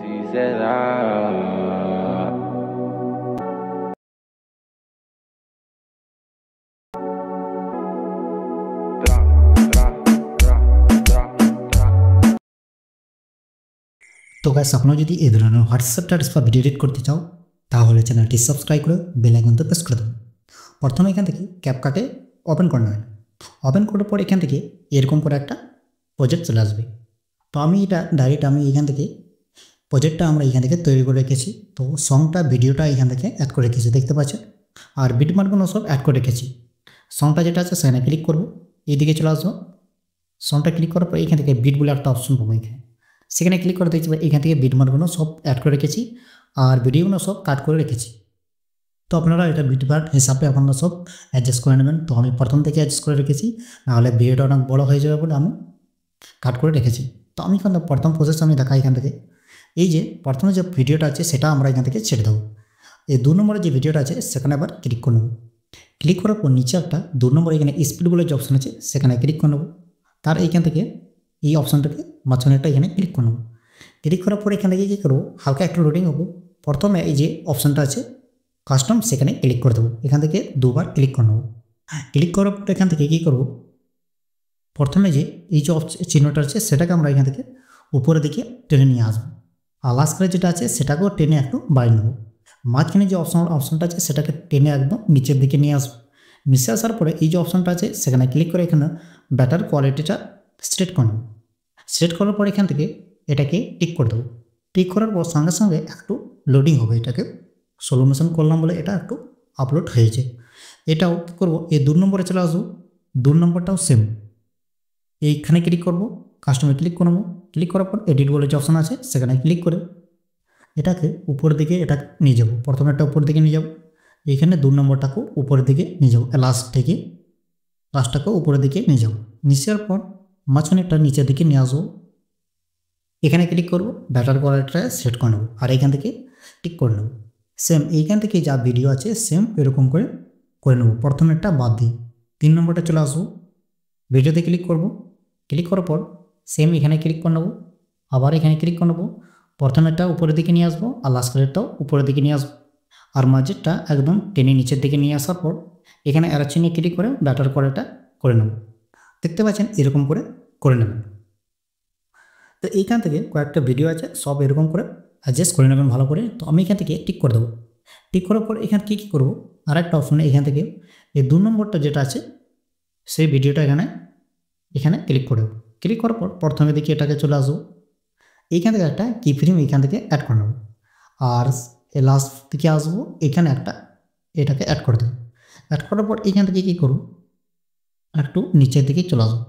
তো গাইস আপনারা যদি এই ধরনের হোয়াটসঅ্যাপ স্ট্যাটাস বা ভিডিও এডিট করতে চাও তাহলে চ্যানেলটি সাবস্ক্রাইব করে বেল আইকনটা প্রেস করে দেবেন। প্রথমে এখান থেকে ক্যাপকাটে ওপেন করে নেবেন। ওপেন করার পর এখান থেকে এরকম করে একটা প্রজেক্ট চলে আসবে। তো আমি এটা ডাইরেক্ট এখান থেকে প্রজেক্টটা আমরা এখান থেকে তৈরি করে রেখেছি। তো সংটা ভিডিওটা এখান থেকে অ্যাড করে রেখেছি দেখতে পাচ্ছেন, আর বিটমার্কগুলো সব অ্যাড করে রেখেছি। সংটা যেটা আছে সেখানে ক্লিক করব, এইদিকে চলে আসবো। সংটা ক্লিক করার পর এখান থেকে বিট বলে একটা অপশন পাবো, সেখানে ক্লিক করে দেখতে পাই এখান থেকে বিটমার্কগুলো সব অ্যাড করে রেখেছি আর ভিডিওগুলো সব কাট করে রেখেছি। তো আপনারা এটা বিটমার্ক হিসাবে আপনারা সব অ্যাডজাস্ট করে নেবেন। তো আমি প্রথম থেকে অ্যাডজাস্ট করে রেখেছি, নাহলে ভিডিওটা অনেক বড় হয়ে যাবে বলে আমি কাট করে রেখেছি। তো আমি এখানে প্রথম প্রসেস আমি দেখাই এখান থেকে। এই যে প্রথমে যে ভিডিওটা আছে সেটা আমরা এখান থেকে ছেড়ে দেবো। এই 2 নম্বরে যে ভিডিওটা আছে সেখানে আবার ক্লিক করে নেব। ক্লিক করার পর নিচে একটা 2 নম্বর এখানে স্পিড বলে যে অপশন আছে সেখানে ক্লিক করে নেব। তার এইখান থেকে এই অপশানটাকে মাঝখানেরটা এখানে ক্লিক করে নেব। ক্লিক করার পর এখান থেকে কী করবো, হালকা একটু লোডিং হবো। প্রথমে এই যে অপশানটা আছে কাস্টম সেখানে ক্লিক করে দেবো। এখান থেকে 2 বার ক্লিক করে নেব। ক্লিক করার পর এখান থেকে কী করবো, প্রথমে যে এই যে চিহ্নটা আছে সেটাকে আমরা এখান থেকে উপরের দিকে টেনে নিয়ে আসবো। আর লাস্ট করে যেটা আছে সেটাকেও টেনে একটু বাড়িয়ে নেবো। মাঝখানে যে অপশানটা আছে সেটাকে টেনে একদম নিচের দিকে নিয়ে আসবো। নিচে আসার পরে এই যে অপশানটা আছে সেখানে ক্লিক করে এখানে ব্যাটার কোয়ালিটিটা সিলেক্ট করে নেব। সিলেক্ট করার পর এখান থেকে এটাকে টিক করে দেবো। টিক করার পর সঙ্গে সঙ্গে একটু লোডিং হবে, এটাকে স্লো মোশন করলাম বলে এটা একটু আপলোড হয়েছে। এটাও কী করবো, এই 2 নম্বরে চলে আসবো। 2 নম্বরটাও সেম, এইখানে ক্লিক করব, কাস্টমে ক্লিক করব। ক্লিক করার পর এডিট বলে যে অপশান আছে সেখানে ক্লিক করে এটাকে উপরের দিকে এটা নিয়ে যাব। প্রথমে একটা উপর দিকে নিয়ে যাব, এইখানে 2 নম্বরটাকেও উপরের দিকে নিয়ে যাব, লাস্টটাকেও উপরের দিকে নিয়ে যাব। নিয়ে যাওয়ার পর মাঝখানে একটা নিচের দিকে নিয়ে আসবো। এখানে ক্লিক করব, ব্যাটার কোয়ালিটিটা সেট করে নেব আর এইখান থেকে টিক করে নেব। সেম এইখান থেকে যা ভিডিও আছে সেম এরকম করে নেব। প্রথমে একটা বাদ দিই, 3 নম্বরটা চলে আসবো, ভিডিওতে ক্লিক করব। ক্লিক করার পর সেম এখানে ক্লিক করে নেব, আবার এখানে ক্লিক করে নেব। প্রথমেরটা উপরের দিকে নিয়ে আসবো আর লাস্টেরটাও উপরের দিকে নিয়ে আসবো, আর মাঝেরটা একদম টেনে নিচের দিকে নিয়ে আসার পর এখানে অ্যারো চিহ্নে ক্লিক করে ব্যাটার কোয়ালিটিটা করে নেব। দেখতে পাচ্ছেন এরকম করে নেবেন। তো এইখান থেকে কয়েকটা ভিডিও আছে সব এরকম করে অ্যাডজাস্ট করে নেবেন ভালো করে। তো আমি এখান থেকে টিক করে দেবো। টিক করার পর এখানে কী করবো, আর একটা অপশনে এখান থেকে এই 2 নম্বরটা যেটা আছে সেই ভিডিওটা এখানে ক্লিক করে দেবো। ক্লিক করার পর প্রথমে দিকে এটাকে চলে আসবো, এইখান থেকে একটা কি ফ্রেম এইখান থেকে অ্যাড করে নেবো। আর লাস্ট দিকে আসবো, এখানে এটাকে অ্যাড করে দেবো। অ্যাড করার পর এখান থেকে কী করবো, একটু নিচের দিকে চলে আসবো।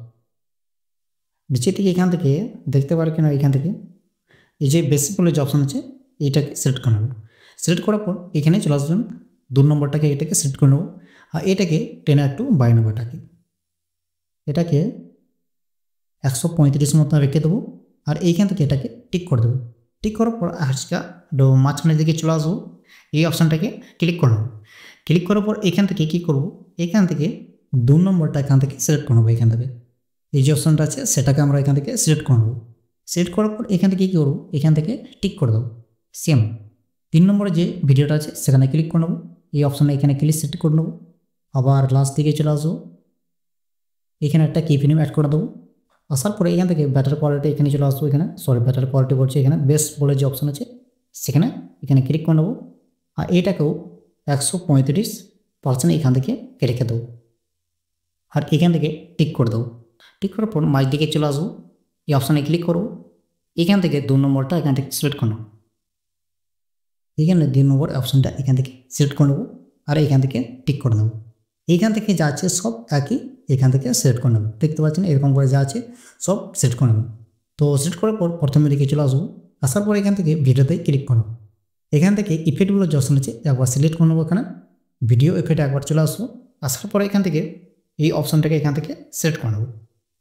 নিচের দিকে এখান থেকে দেখতে পারে কিনা, এখান থেকে এই যে বেসিক বলে যে অপশান আছে এইটাকে সিলেক্ট করে নেব। সিলেক্ট করার পর এখানে চলে আসবেন, 2 নম্বরটাকে এটাকে সিলেক্ট করে নেব আর এটাকে টেনে একটু বাড়িয়ে নেবো। এটাকে 135 মতো রেখে দেবো আর এইখান থেকে এটাকে টিক করে দেবো। টিক করার পর মাঝখানের দিকে চলে আসবো, এই অপশানটাকে ক্লিক করে নেবো। ক্লিক করার পর এখান থেকে কী করবো, এখান থেকে 2 নম্বরটা এখান থেকে সিলেক্ট করে নেবো। এখান থেকে এই যে অপশানটা আছে সেটাকে আমরা এখান থেকে সিলেক্ট করে নেবো। সিলেক্ট করার পর এখান থেকে কী করবো, এখান থেকে টিক করে দেবো। সেম 3 নম্বরে যে ভিডিওটা আছে সেখানে ক্লিক করে নেবো, এই অপশানে এখানে ক্লিক সেট করে নেবো। আবার লাস্ট দিকে চলে আসবো, এখানে একটা কি ফ্রেম অ্যাড করে দেবো। আসার পরে এখান থেকে ব্যাটার কোয়ালিটি এখানে চলে আসবো। ব্যাটার কোয়ালিটি বলছে এখানে বেস্ট বলে যে অপশান আছে এখানে ক্লিক করে নেবো আর এটাকেও 135% এখান থেকে রেখে দেবো আর এখান থেকে টিক করে দেবো। টিক করার পর মাঝ দিকে চলে আসবো, এই অপশানে ক্লিক করবো। এখান থেকে 2 নম্বরটা এখান থেকে সিলেক্ট করে নেবো। এখানে 2 নম্বর অপশানটা এখান থেকে সিলেক্ট করে নেবো আর এখান থেকে টিক করে নেবো। এইখান থেকে যা আছে সব একই এখান থেকে সিলেক্ট করে নেব। দেখতে পাচ্ছেন এরকম করে যা আছে সব সিলেক্ট করে নেব। তো সিলেক্ট করার পর প্রথমে দিকে চলে আসবো। আসার পর এখান থেকে ভিডিওতে ক্লিক করব। এখান থেকে ইফেক্টগুলো যে অপশন আছে একবার সিলেক্ট করে নেবো। এখানে ভিডিও ইফেক্টে একবার চলে আসবো। আসার পরে এখান থেকে এই অপশানটাকে এখান থেকে সিলেক্ট করে নেব।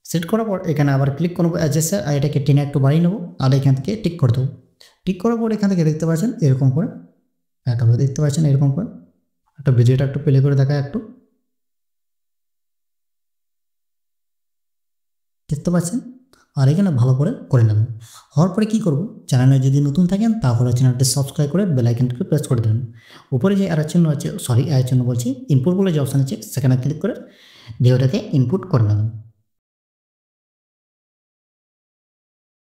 সিলেক্ট করার পর এখানে আবার ক্লিক করবো অ্যাডজাস্ট, আর এটাকে টেনে একটু বাড়িয়ে নেবো আর এখান থেকে টিক করে দেবো। টিক করার পর এখান থেকে দেখতে পাচ্ছেন এরকম করে দেখতে পাচ্ছেন এরকম করে একটা ভিডিওটা একটু প্লে করে দেখায়। একটু দেখতে পাচ্ছেন আর এখানে ভালো করে নেবেন। হওয়ার পরে কী করব, চ্যানেলে যদি নতুন থাকেন তাহলে চ্যানেলটি সাবস্ক্রাইব করে বেল আইকনটিকে প্রেস করে দেবেন। উপরে যে অ্যারো চিহ্ন আছে, এর চিহ্ন বলছি, ইনপুট বলে যে অপশান আছে সেখানে ক্লিক করে ভিডিওটাকে ইনপুট করে নেবেন।